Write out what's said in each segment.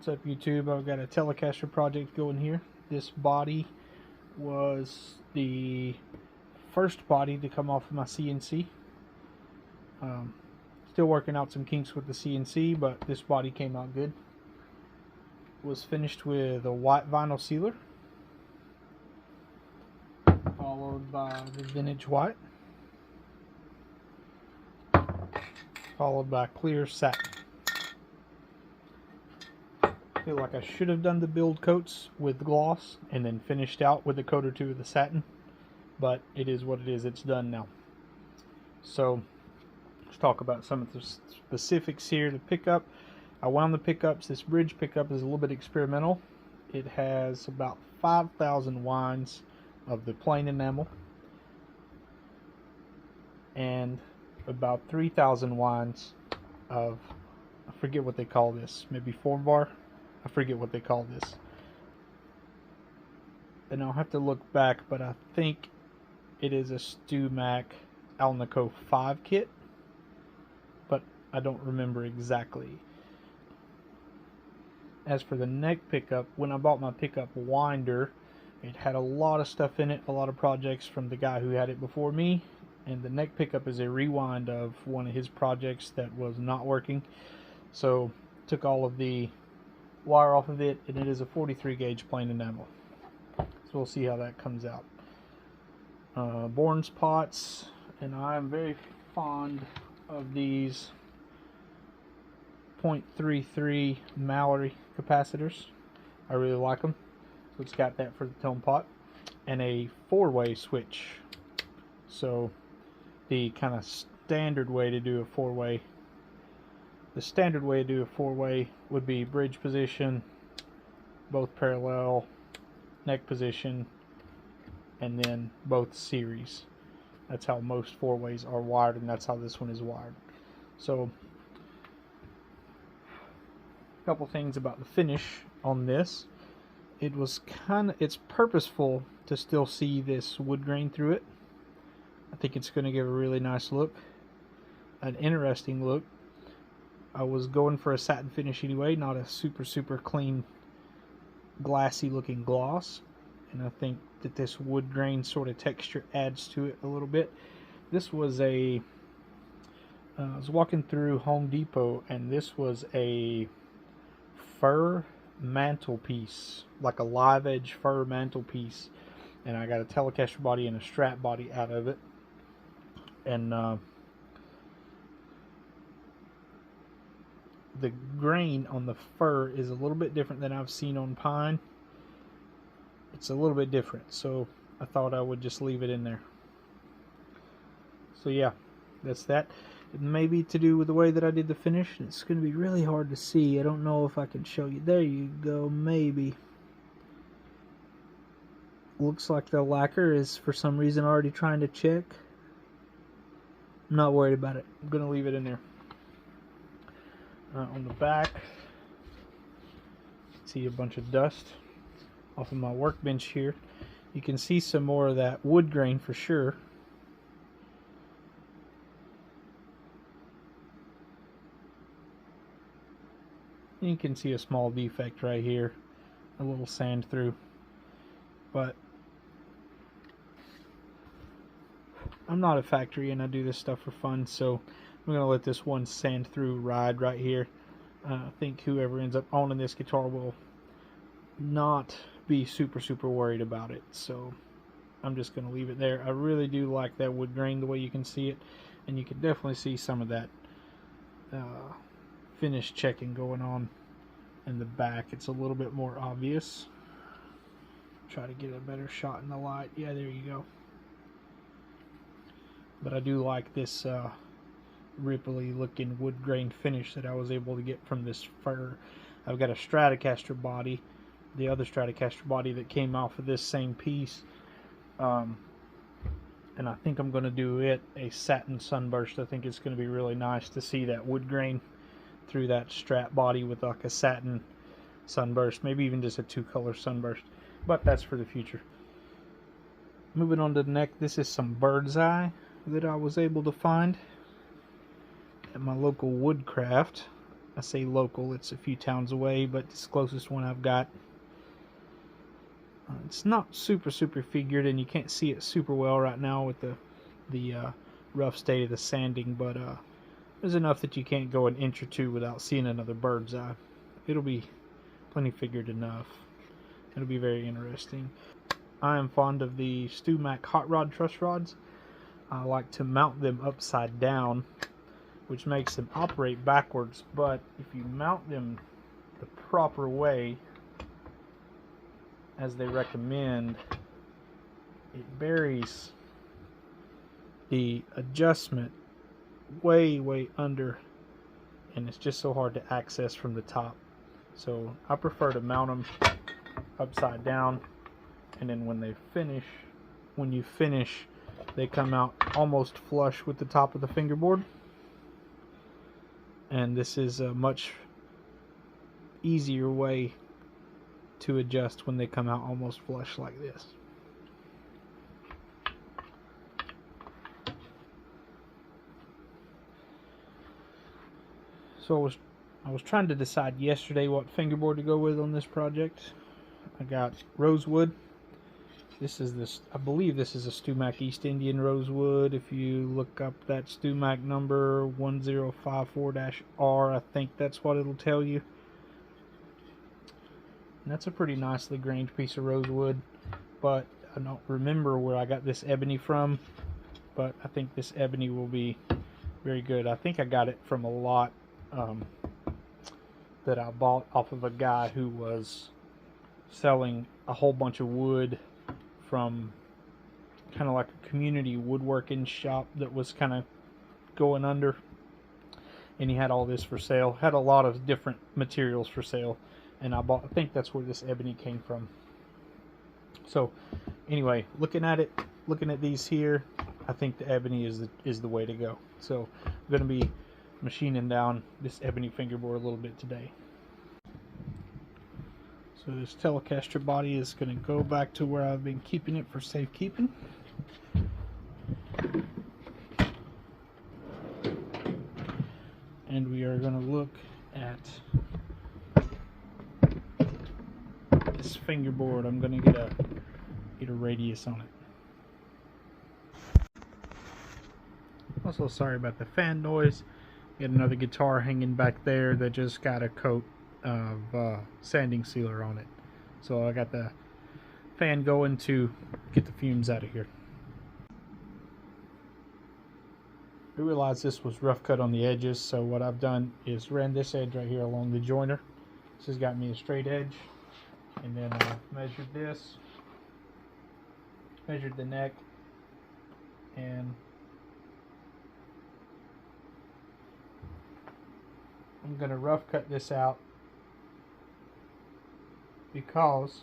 What's up, YouTube? I've got a Telecaster project going here. This body was the first body to come off of my CNC. Still working out some kinks with the CNC, but this body came out good. It was finished with a white vinyl sealer, followed by the vintage white, followed by clear satin. I feel like I should have done the build coats with gloss and then finished out with a coat or two of the satin, but it is what it is. It's done now. So let's talk about some of the specifics here. The pickup, I wound the pickups. This bridge pickup is a little bit experimental. It has about 5,000 winds of the plain enamel and about 3,000 winds of, I forget what they call this, maybe form bar. I forget what they call this. And I'll have to look back, but I think it is a StewMac Alnico 5 kit, but I don't remember exactly. As for the neck pickup, when I bought my pickup winder, it had a lot of stuff in it, a lot of projects from the guy who had it before me, and the neck pickup is a rewind of one of his projects that was not working. So took all of the wire off of it, and it is a 43 gauge plain enamel. So we'll see how that comes out. Bourne's pots, and I'm very fond of these 0.33 Mallory capacitors. I really like them. So it's got that for the tone pot, and a 4-way switch. So the kind of standard way to do a 4-way, the standard way to do a 4-way would be bridge position, both parallel, neck position, and then both series. That's how most 4-ways are wired, and that's how this one is wired. So a couple things about the finish on this. It was it's purposeful to still see this wood grain through it. I think it's going to give a really nice look, an interesting look. I was going for a satin finish anyway, not a super clean glassy looking gloss, and I think that this wood grain sort of texture adds to it a little bit. This was I was walking through Home Depot, and this was a fir mantelpiece, like a live edge fir mantelpiece, and I got a Telecaster body and a strap body out of it, and the grain on the fir is a little bit different than I've seen on pine. It's a little bit different, so I thought I would just leave it in there. So yeah, that's that. It may be to do with the way that I did the finish. It's going to be really hard to see. I don't know if I can show you. There you go, maybe. Looks like the lacquer is for some reason already trying to check. I'm not worried about it. I'm going to leave it in there. On the back, see a bunch of dust off of my workbench here. You can see some more of that wood grain for sure. And you can see a small defect right here, a little sand through, but I'm not a factory and I do this stuff for fun, so I'm going to let this one sand through ride right here. I think whoever ends up owning this guitar will not be super worried about it, so I'm just going to leave it there. I really do like that wood grain the way you can see it, and you can definitely see some of that finish checking going on in the back. It's a little bit more obvious. Try to get a better shot in the light. Yeah, there you go. But I do like this ripply looking wood grain finish that I was able to get from this fir. I've got a Stratocaster body, the other Stratocaster body that came off of this same piece, and I think I'm going to do it a satin sunburst. I think it's going to be really nice to see that wood grain through that Strat body with like a satin sunburst, maybe even just a 2-color sunburst, but that's for the future. Moving on to the neck, this is some bird's eye that I was able to find at my local Woodcraft. I say local, it's a few towns away, but it's the closest one I've got. It's not super figured, and you can't see it super well right now with the rough state of the sanding, but there's enough that you can't go an inch or two without seeing another bird's eye. It'll be plenty figured enough. It'll be very interesting. I am fond of the StewMac hot rod truss rods. I like to mount them upside down, which makes them operate backwards, but if you mount them the proper way, as they recommend, it buries the adjustment way under, and it's just so hard to access from the top. So I prefer to mount them upside down, and then when you finish, they come out almost flush with the top of the fingerboard. And this is a much easier way to adjust when they come out almost flush like this. So I was trying to decide yesterday what fingerboard to go with on this project. I got rosewood. I believe this is a StewMac East Indian rosewood. If you look up that StewMac number 1054-R, I think that's what it'll tell you. And that's a pretty nicely grained piece of rosewood, but I don't remember where I got this ebony from, but I think this ebony will be very good. I think I got it from a lot that I bought off of a guy who was selling a whole bunch of wood from kind of like a community woodworking shop that was kind of going under, and he had all this for sale, had a lot of different materials for sale, and I think that's where this ebony came from. So anyway, looking at these here, I think the ebony is the way to go. So I'm going to be machining down this ebony fingerboard a little bit today. So this Telecaster body is going to go back to where I've been keeping it for safekeeping. And we are going to look at this fingerboard. I'm going to get a radius on it. Also, sorry about the fan noise. Got another guitar hanging back there that just got a coat of sanding sealer on it. So I got the fan going to get the fumes out of here. I realized this was rough cut on the edges, so what I've done is ran this edge right here along the joiner. This has got me a straight edge, and then I measured this, measured the neck, and I'm going to rough cut this out because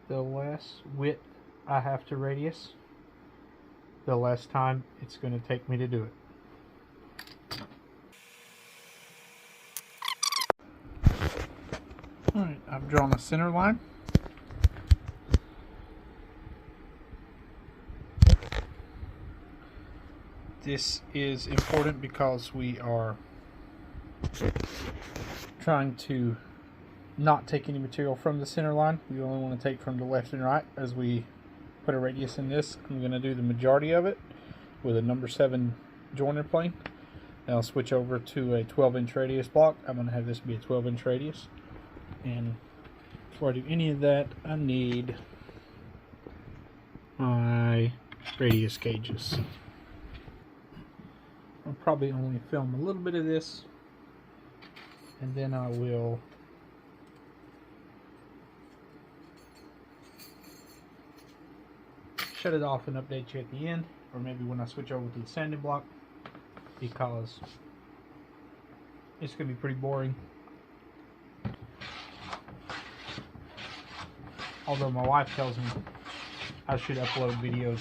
the less width I have to radius, the less time it's going to take me to do it. Alright, I've drawn a center line. This is important because we are trying to not take any material from the center line. We only want to take from the left and right. As we put a radius in this, I'm going to do the majority of it with a number 7 joiner plane. Then I'll switch over to a 12-inch radius block. I'm going to have this be a 12-inch radius. And before I do any of that, I need my radius gauges. I'll probably only film a little bit of this, and then I will shut it off and update you at the end, or maybe when I switch over to the sanding block, because it's going to be pretty boring. Although my wife tells me I should upload videos,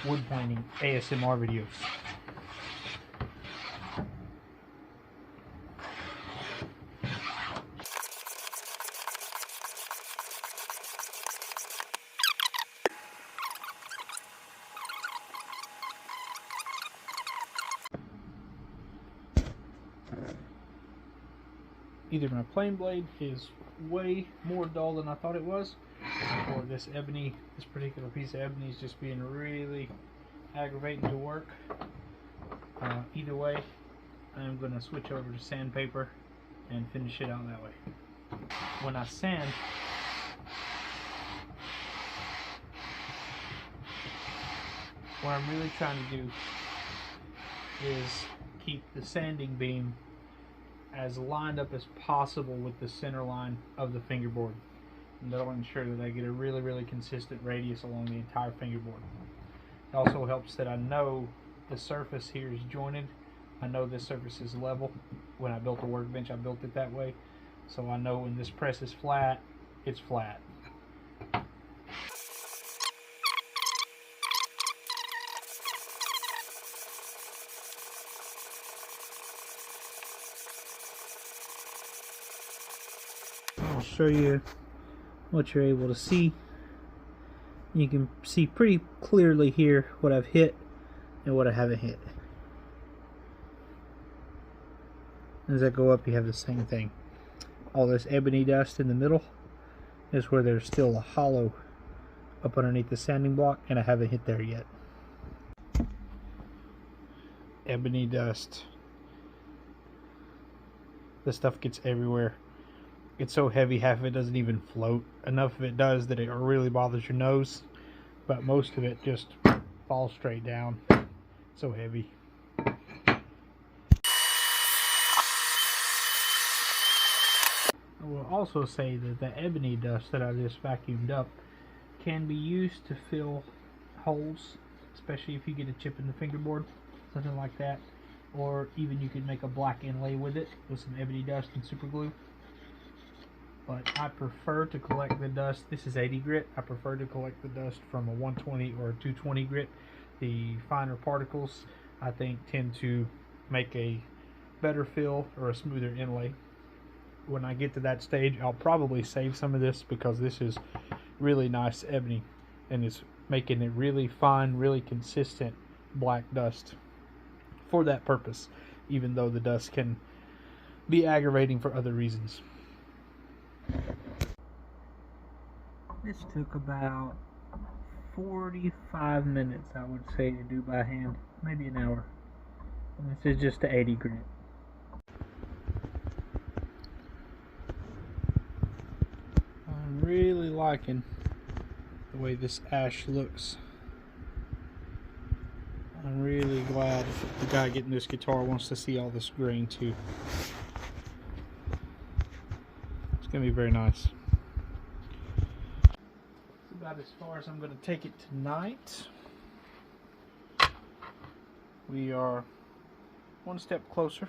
wood planing ASMR videos. either my plane blade is way more dull than I thought it was, or this particular piece of ebony is just being really aggravating to work. Either way, I'm going to switch over to sandpaper and finish it out that way. When I sand, what I'm really trying to do is keep the sanding beam as lined up as possible with the center line of the fingerboard, and that'll ensure that I get a really consistent radius along the entire fingerboard. It also helps that I know the surface here is jointed. I know this surface is level. When I built the workbench, I built it that way, so I know when this press is flat, it's flat. I'll show you what you're able to see. You can see pretty clearly here what I've hit and what I haven't hit. As I go up, you have the same thing. All this ebony dust in the middle is where there's still a hollow up underneath the sanding block, and I haven't hit there yet. Ebony dust. This stuff gets everywhere. It's so heavy, half of it doesn't even float. Enough of it does that it really bothers your nose, but most of it just falls straight down. So heavy. I will also say that the ebony dust that I just vacuumed up can be used to fill holes, especially if you get a chip in the fingerboard, something like that. Or even you could make a black inlay with it with some ebony dust and super glue. But I prefer to collect the dust. This is 80 grit. I prefer to collect the dust from a 120 or a 220 grit. The finer particles, I think, tend to make a better fill or a smoother inlay. When I get to that stage, I'll probably save some of this because this is really nice ebony and it's making it really fine, really consistent black dust for that purpose, even though the dust can be aggravating for other reasons. This took about 45 minutes, I would say, to do by hand, maybe an hour. And this is just the 80 grit. I'm really liking the way this ash looks. I'm really glad the guy getting this guitar wants to see all this grain too. It's going to be very nice. About as far as I'm going to take it tonight. We are one step closer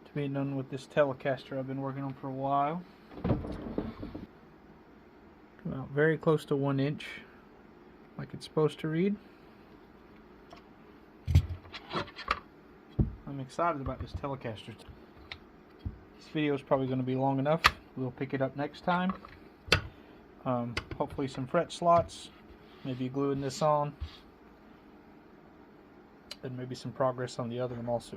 to being done with this Telecaster I've been working on for a while. Come out very close to 1 inch, like it's supposed to read. I'm excited about this Telecaster. This video is probably going to be long enough. We'll pick it up next time. Hopefully some fret slots, maybe gluing this on, and maybe some progress on the other one also.